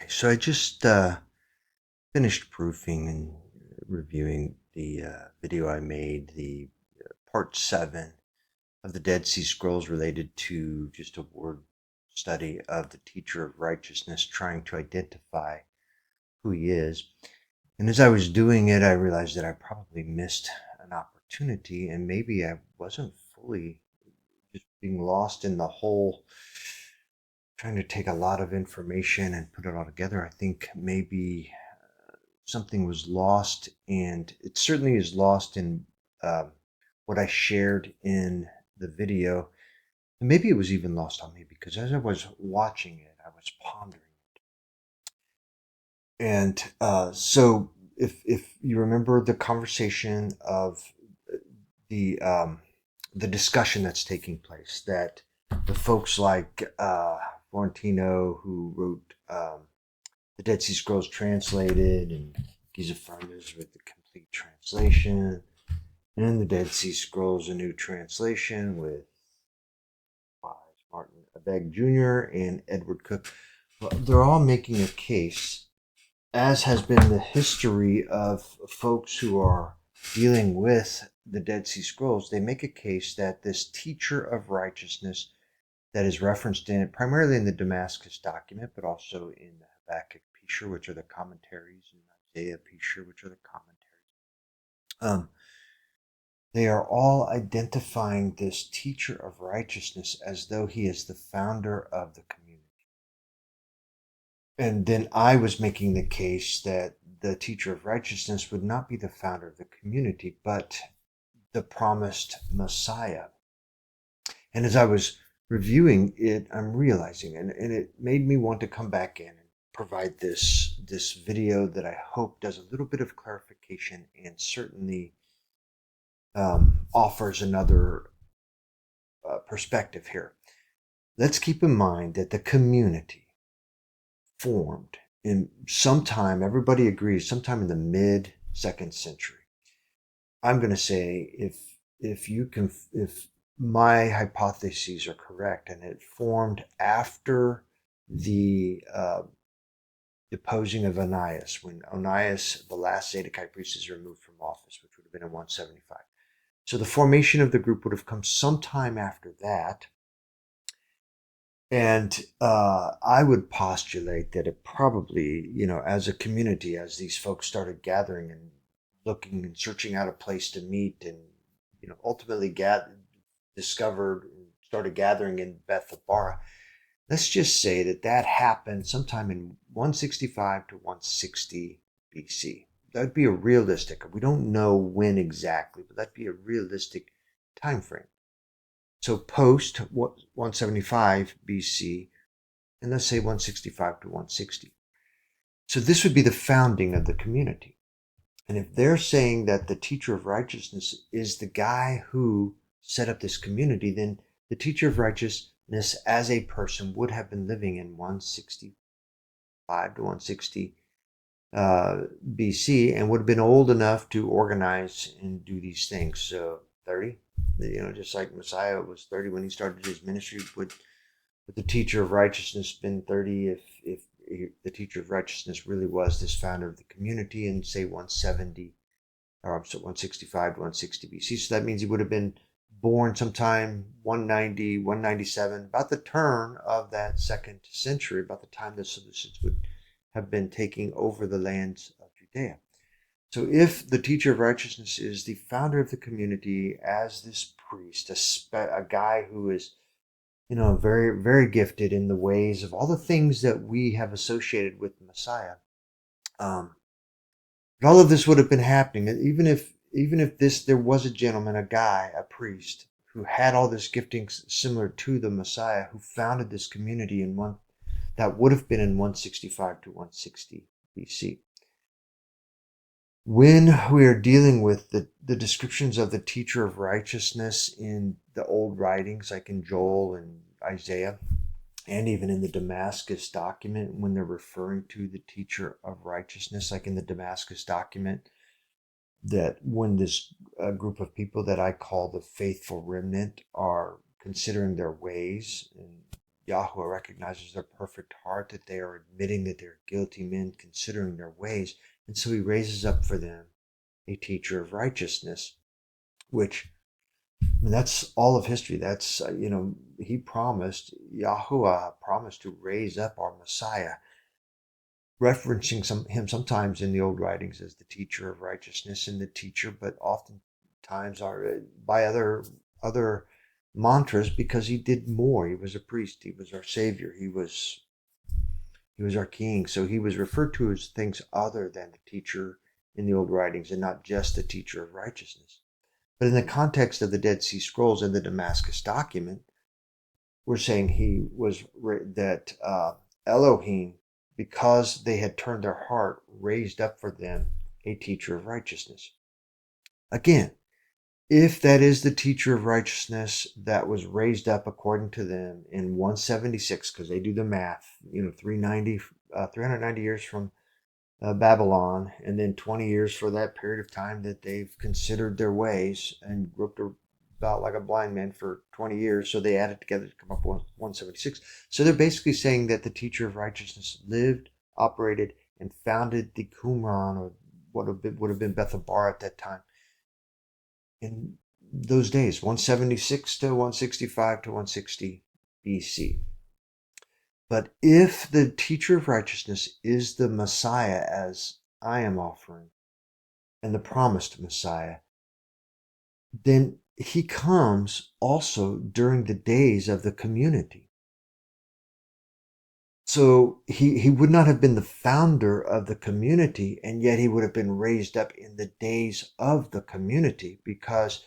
So I just finished proofing and reviewing the video I made, the part 7 of the Dead Sea Scrolls related to just a word study of the teacher of righteousness trying to identify who he is. And as I was doing it, I realized that I probably missed an opportunity and maybe I wasn't fully just being lost in the whole trying to take a lot of information and put it all together. I think maybe something was lost, and it certainly is lost in um, what I shared in the video. And maybe it was even lost on me because as I was watching it, I was pondering. And so, if you remember the conversation of the um, the discussion that's taking place, that the folks like Florentino, who wrote the Dead Sea Scrolls Translated, and Giza Farmers with the complete translation, and the Dead Sea Scrolls, a new translation with Martin Abegg Jr. and Edward Cook. Well, they're all making a case, as has been the history of folks who are dealing with the Dead Sea Scrolls. They make a case that this teacher of righteousness that is referenced in it, primarily in the Damascus document, but also in the Habakkuk Pesher, which are the commentaries, and Isaiah Pesher, which are the commentaries. Um, they are all identifying this teacher of righteousness as though he is the founder of the community. And then I was making the case that the teacher of righteousness would not be the founder of the community, but the promised Messiah. And as I was reviewing it, I'm realizing, and it made me want to come back in and provide this video that I hope does a little bit of clarification and certainly offers another perspective here. Let's keep in mind that the community formed in sometime, everybody agrees, sometime in the mid second century. I'm going to say if my hypotheses are correct, and it formed after the deposing of Onias, when Onias, the last Zadok high priest, is removed from office, which would have been in 175. So the formation of the group would have come sometime after that. And I would postulate that it probably, as a community, as these folks started gathering and looking and searching out a place to meet, and ultimately discovered and started gathering in Bethabara. Let's just say that happened sometime in 165 to 160 BC. That'd be a realistic. We don't know when exactly, but that'd be a realistic time frame. So post 175 BC, and let's say 165 to 160. So this would be the founding of the community. And if they're saying that the teacher of righteousness is the guy who set up this community, then the teacher of righteousness as a person would have been living in 165 to 160 BC and would have been old enough to organize and do these things. So 30, just like Messiah was 30 when he started his ministry, would the teacher of righteousness been 30 if the teacher of righteousness really was this founder of the community in, say, 170 or 165 to 160 BC? So that means he would have been born sometime 190, 197, about the turn of that second century, about the time the Seleucids would have been taking over the lands of Judea. So if the teacher of righteousness is the founder of the community as this priest, a guy who is very, very gifted in the ways of all the things that we have associated with the Messiah. But all of this would have been happening, even if there was a gentleman, a guy, a priest who had all this gifting similar to the Messiah, who founded this community that would have been in 165 to 160 BC. When we are dealing with the descriptions of the teacher of righteousness in the old writings, like in Joel and Isaiah, and even in the Damascus document, when they're referring to the teacher of righteousness, like in the Damascus document, that when this group of people that I call the faithful remnant are considering their ways and Yahweh recognizes their perfect heart, that they are admitting that they're guilty men, considering their ways. And so he raises up for them a teacher of righteousness, which, I mean, that's all of history. That's, he promised, Yahuwah promised to raise up our Messiah, referencing him sometimes in the old writings as the teacher of righteousness and the teacher, but oftentimes by other mantras, because he did more. He was a priest. He was our savior. He was our king. So he was referred to as things other than the teacher in the old writings, and not just the teacher of righteousness. But in the context of the Dead Sea Scrolls and the Damascus document, we're saying that Elohim, because they had turned their heart, raised up for them a teacher of righteousness. Again, if that is the teacher of righteousness that was raised up according to them in 176, because they do the math, 390 years from Babylon, and then 20 years for that period of time that they've considered their ways and groped about like a blind man for 20 years. So they added together to come up with 176. So they're basically saying that the teacher of righteousness lived, operated, and founded the Qumran, or what would have been Bethabara at that time, in those days, 176 to 165 to 160 BC. But if the teacher of righteousness is the Messiah, as I am offering, and the promised Messiah, then he comes also during the days of the community. So he would not have been the founder of the community, and yet he would have been raised up in the days of the community, because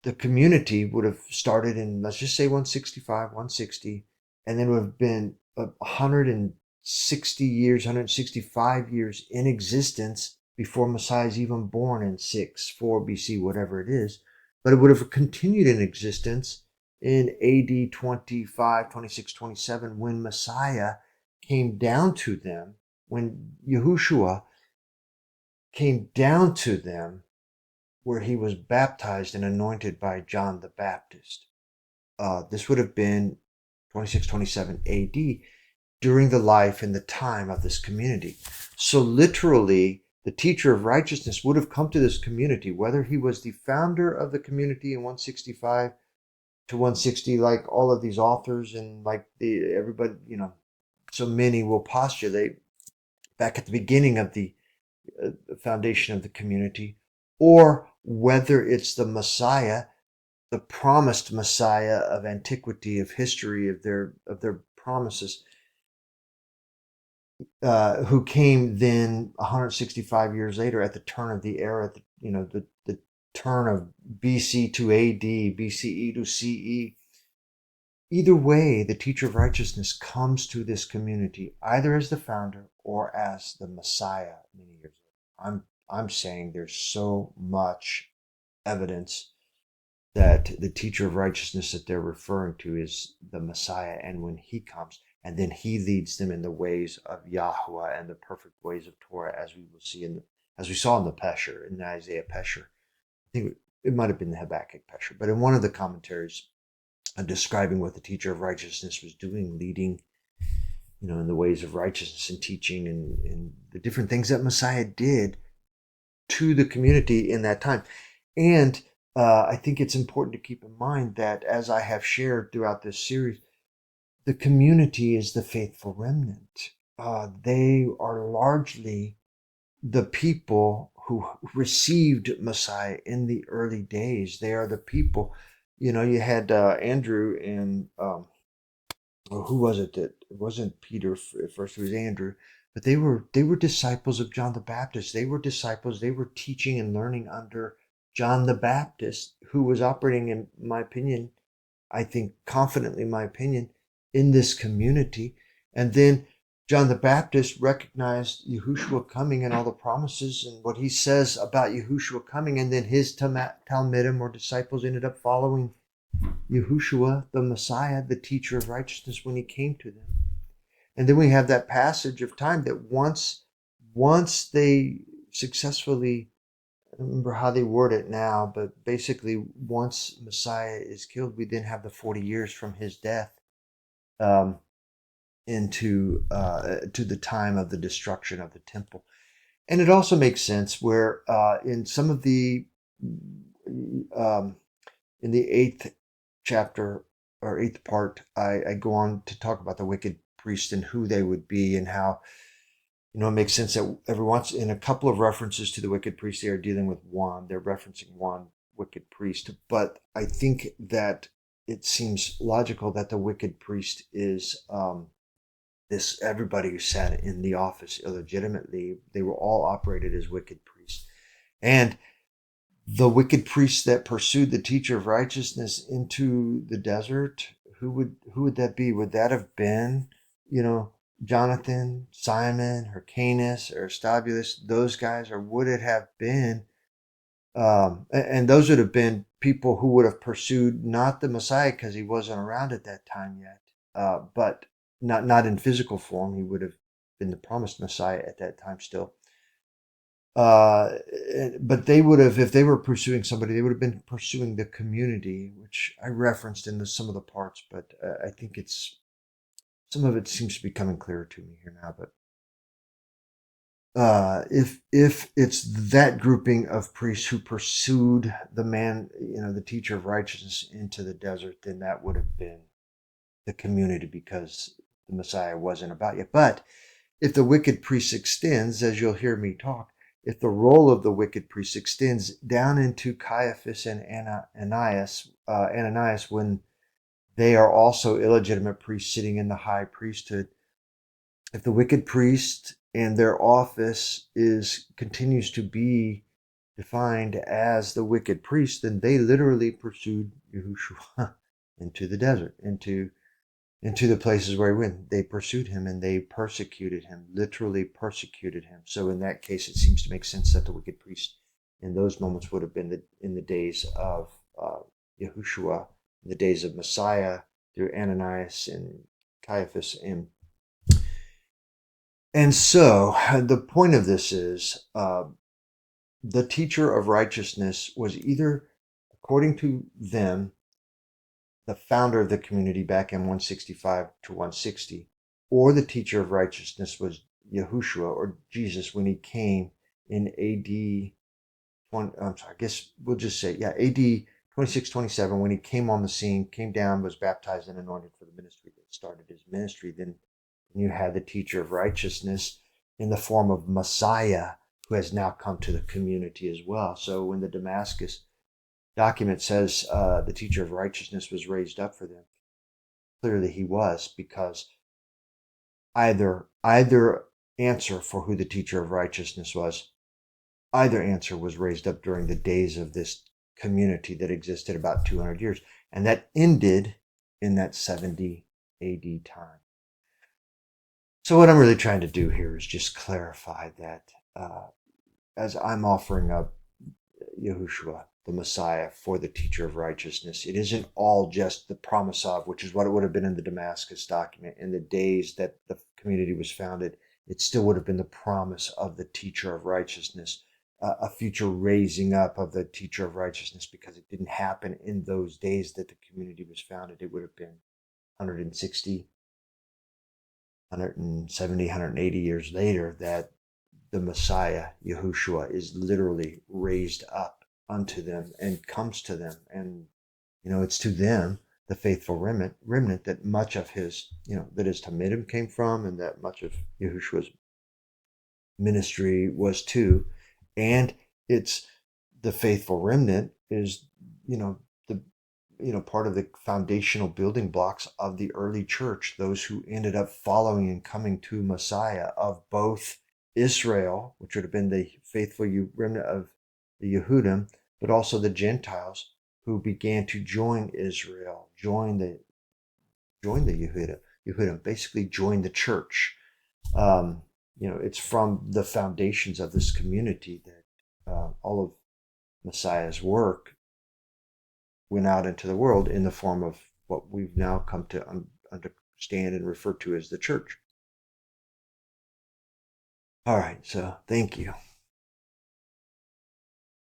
the community would have started in, let's just say, 165, 160, and then would have been 160 years, 165 years in existence before Messiah is even born in 4 BC, whatever it is. But it would have continued in existence in AD 25, 26, 27, when Messiah came down to them, when Yahushua came down to them, where he was baptized and anointed by John the Baptist. This would have been 26, 27 AD, during the life and the time of this community. So literally, the teacher of righteousness would have come to this community, whether he was the founder of the community in 165 to 160, like all of these authors and like everybody, so many will postulate, back at the beginning of the foundation of the community, or whether it's the Messiah, the promised Messiah of antiquity, of history, of their promises, who came then 165 years later at the turn of the era, the turn of BC to AD, BCE to CE. Either way, the teacher of righteousness comes to this community either as the founder or as the Messiah many years later. I'm saying there's so much evidence that the teacher of righteousness that they're referring to is the Messiah, and when he comes, and then he leads them in the ways of Yahweh and the perfect ways of Torah, as we will see as we saw in the Pesher, in the Isaiah Pesher. I think it might have been the Habakkuk Pesher, but in one of the commentaries describing what the teacher of righteousness was doing, leading, in the ways of righteousness and teaching and the different things that Messiah did to the community in that time. And I think it's important to keep in mind that, as I have shared throughout this series, the community is the faithful remnant. They are largely the people who received Messiah in the early days. They are the people, you had Andrew and who was it? That it wasn't Peter at first, it was Andrew. But they were disciples of John the Baptist. They were disciples. They were teaching and learning under John the Baptist, who was operating, in my opinion, I think confidently, in my opinion, in this community. And then John the Baptist recognized Yahushua coming and all the promises and what he says about Yahushua coming. And then his Talmidim, or disciples, ended up following Yahushua, the Messiah, the teacher of righteousness, when he came to them. And then we have that passage of time that once they successfully, I don't remember how they word it now, but basically once Messiah is killed, we then have the 40 years from his death um, into to the time of the destruction of the temple. And it also makes sense where in some of the um, in the eighth chapter or eighth part, I go on to talk about the wicked priests and who they would be and how it makes sense that every once in a couple of references to the wicked priest, they are dealing with one. They're referencing one wicked priest. But I think that it seems logical that the wicked priest is this everybody who sat in the office illegitimately. They were all operated as wicked priests. And the wicked priests that pursued the teacher of righteousness into the desert, who would that be? Would that have been, you know, Jonathan, Simon, Hyrcanus, Aristobulus, those guys, or would it have been? And those would have been people who would have pursued not the Messiah because he wasn't around at that time yet, but not in physical form. He would have been the promised Messiah at that time still. But they would have, if they were pursuing somebody, they would have been pursuing the community, which I referenced in some of the parts. But I think some of it seems to be coming clearer to me here now. But if it's that grouping of priests who pursued the man, the teacher of righteousness into the desert, then that would have been the community because the Messiah wasn't about yet. But if the wicked priest extends, as you'll hear me talk, if the role of the wicked priest extends down into Caiaphas and Ananias, when they are also illegitimate priests sitting in the high priesthood, if the wicked priest and their office continues to be defined as the wicked priest, then they literally pursued Yahushua into the desert, into the places where he went. They pursued him and they persecuted him, literally persecuted him. So in that case, it seems to make sense that the wicked priest in those moments would have been in the days of Yahushua, in the days of Messiah, through Ananias and Caiaphas. And so the point of this is the teacher of righteousness was either, according to them, the founder of the community back in 165 to 160, or the teacher of righteousness was Yahushua or Jesus when he came in AD 20, I'm sorry, I guess we'll just say, AD 26, 27, when he came on the scene, came down, was baptized and anointed for the ministry that started his ministry. Then you had the teacher of righteousness in the form of Messiah, who has now come to the community as well. So when the Damascus document says the teacher of righteousness was raised up for them, clearly he was, because either answer for who the teacher of righteousness was, either answer was raised up during the days of this community that existed about 200 years, and that ended in that 70 AD time. So what I'm really trying to do here is just clarify that as I'm offering up Yahushua, the Messiah, for the teacher of righteousness, it isn't all just the promise of, which is what it would have been in the Damascus document. In the days that the community was founded, it still would have been the promise of the teacher of righteousness, a future raising up of the teacher of righteousness, because it didn't happen in those days that the community was founded. It would have been 160, 170, 180 years later that the Messiah, Yahushua, is literally raised up unto them and comes to them. And, it's to them, the faithful remnant, that much of his, that his Talmidim came from, and that much of Yahushua's ministry was to. And it's the faithful remnant is, part of the foundational building blocks of the early church, those who ended up following and coming to Messiah, of both Israel, which would have been the faithful remnant of the Yehudim, but also the Gentiles who began to join Israel, join the Yehudim, basically join the church. It's from the foundations of this community that all of Messiah's work went out into the world in the form of what we've now come to understand and refer to as the church. All right, so thank you.